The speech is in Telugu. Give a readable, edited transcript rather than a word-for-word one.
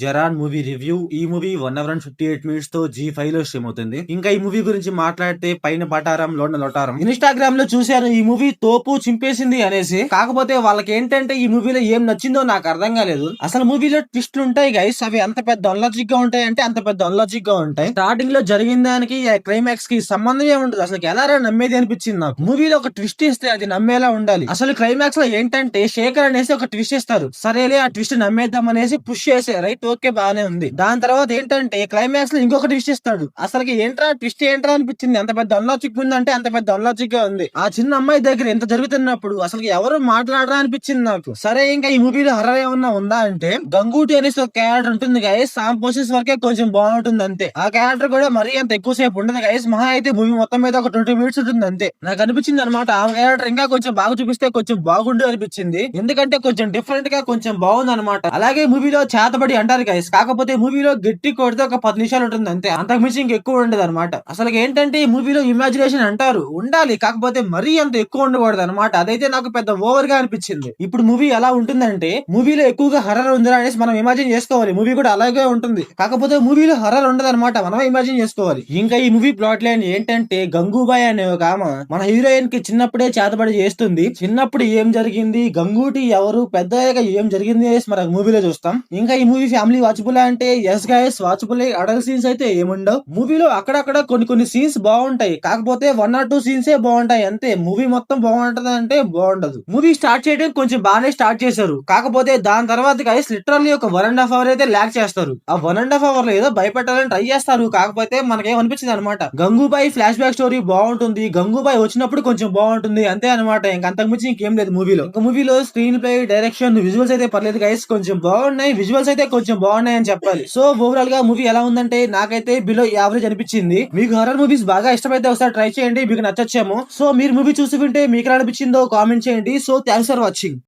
Jaran movie review. ఈ మూవీ 1 hour and 58 minutes తో G5 లో స్ట్రీమ్ అవుతుంది. ఇంకా ఈ మూవీ గురించి మాట్లాడితే పైన పటారం లోన లొటారం. ఇన్‌స్టాగ్రామ్ లో చూశాను ఈ మూవీ తోపు చింపేసింది అనేసి. కాకపోతే వాళ్ళకి ఏంటంటే ఈ మూవీలో ఏం నచ్చిందో నాకు అర్థం కాలేదు. అసలు మూవీలో ట్విస్టులు ఉంటాయి గైస్, అవి అంత పెద్ద అన్లాజిక్ గా ఉంటాయి అంటే అంత పెద్ద అన్లాజిక్ గా ఉంటాయి. స్టార్టింగ్ లో జరిగిన దానికి క్లైమాక్స్ కి సంబంధమే ఉండదు. అసలు ఎలా నమ్మేది అనిపించింది నాకు. మూవీలో ఒక ట్విస్ట్ ఇస్తే అది నమ్మేలా ఉండాలి. అసలు క్లైమాక్స్ లో ఏంటంటే శేఖర్ అనేసి ఒక ట్విస్ట్ ఇస్తారు. సరేలే ఆ ట్విస్ట్ నమ్మేద్దాం అనేసి పుష్ చేసే రైట్, ఓకే బానే ఉంది. దాని తర్వాత ఏంటంటే క్లైమాక్స్ లో ఇంకొక ట్విస్ట్ ఇస్తాడు. అసలు ఏంట్రా ట్విస్ట్ ఏంట్రా అనిపించింది. అంత పెద్ద అన్లాజిక్ ఉందంటే అంత పెద్ద అన్లాజిక్ గా ఉంది. ఆ చిన్న అమ్మాయి దగ్గర ఎంత జరుగుతున్నప్పుడు అసలు ఎవరు మాట్లాడరా అనిపించింది నాకు. సరే ఇంకా ఈ మూవీలో హర్రర్ ఏమన్నా ఉందా అంటే గంగూటి అనేసి ఒక క్యారెక్టర్ ఉంటుంది గైస్. సామ్ పోసెస్ వరకే కొంచెం బాగుంటుంది అంతే. ఆ క్యారెక్టర్ కూడా మరీ అంత ఎక్కువసేపు ఉండదు గైస్. మహా అయితే మూవీ మొత్తం మీద ఒక 20 minutes ఉంటుంది అంతే. నాకు అనిపించింది అనమాట ఆ క్యారెక్టర్ ఇంకా కొంచెం బాగా చూపిస్తే కొంచెం బాగుండు అనిపించింది. ఎందుకంటే కొంచెం డిఫరెంట్ గా కొంచెం బాగుంది అనమాట. అలాగే మూవీలో చేతబడి అంటారు గైస్, కాకపోతే మూవీలో గట్టి కొడితే ఒక 10 నిమిషాలు ఉంటుంది అంతే. అంతకు మించి ఇంకెక్కువ ఉండదు అనమాట. అసలు ఏంటంటే ఈ మూవీలో ఇమాజినేషన్ అంటారు ఉండాలి, కాకపోతే మరీ అంత ఎక్కువ ఉండకూడదు అనమాట. అదైతే నాకు పెద్ద ఓవర్ గా అనిపించింది. ఇప్పుడు మూవీ ఎలా ఉంటుందంటే మూవీలో ఎక్కువగా హర్రర్ ఉందిరా అనేసి మనం ఇమాజిన్ చేసుకోవాలి. మూవీ కూడా అలాగే ఉంటుంది, కాకపోతే మూవీలో హర్రర్ ఉండదు అనమాట. మనం ఇమాజిన్ చేసుకోవాలి. ఇంకా ఈ మూవీ ప్లాట్ లైన్ ఏంటంటే గంగూబాయ్ అనే ఒక ఆమె మన హీరోయిన్ కి చిన్నప్పుడే చేతబడి చేస్తుంది. చిన్నప్పుడు ఏం జరిగింది, గంగూటి ఎవరు, పెద్దగా ఏం జరిగింది అనేసి మన మూవీలో చూస్తాం. ఇంకా ఈ మూవీ ఫ్యామిలీ వాచబుల్ అంటే yes guys watchable. Adult scenes అయితే ఏముండవు మూవీలో. అక్కడక్కడ కొన్ని సీన్స్ బాగుంటాయి, కాకపోతే 1 or 2 సీన్సే బాగుంటాయి అంతే. మూవీ మొత్తం బాగుంటది అంటే బాగుండదు. మూవీ స్టార్ట్ చేయడం కొంచెం బాగానే స్టార్ట్ చేశారు, కాకపోతే దాని తర్వాత గైస్ లిటరల్లీ ఒక 1.5 hour అయితే ల్యాక్ చేస్తారు. ఆ 1.5 hour లో ఏదో భయపెట్టాలని ట్రై చేస్తారు, కాకపోతే మనకేం అనిపించింది అనమాట. గంగూబాయ్ ఫ్లాష్ బ్యాక్ స్టోరీ బాగుంటుంది, గంగూబాయ్ వచ్చినప్పుడు కొంచెం బాగుంటుంది అంతే అనమాట. ఇంక అంతకుమించి ఇంకేం లేదు మూవీలో. ఇంకా మూవీలో స్క్రీన్ ప్లే, డైరెక్షన్, విజువల్స్ అయితే పర్లేదు గైస్, కొంచెం బాగున్నాయి. విజువల్స్ అయితే కొంచెం బాగున్నాయి అని చెప్పాలి. సో ఓవరాల్ గా మూవీ ఎలా ఉందంటే నాకైతే బిలో యావరేజ్ అనిపించింది. మీకు హర్రర్ మూవీస్ బాగా ఇష్టమైతే ఒకసారి ట్రై చేయండి, మీకు నచ్చొచ్చేమో. సో మీరు మూవీ చూసి వింటే మీకు ఎలా అనిపించిందో కామెంట్ చేయండి. So thanks for watching.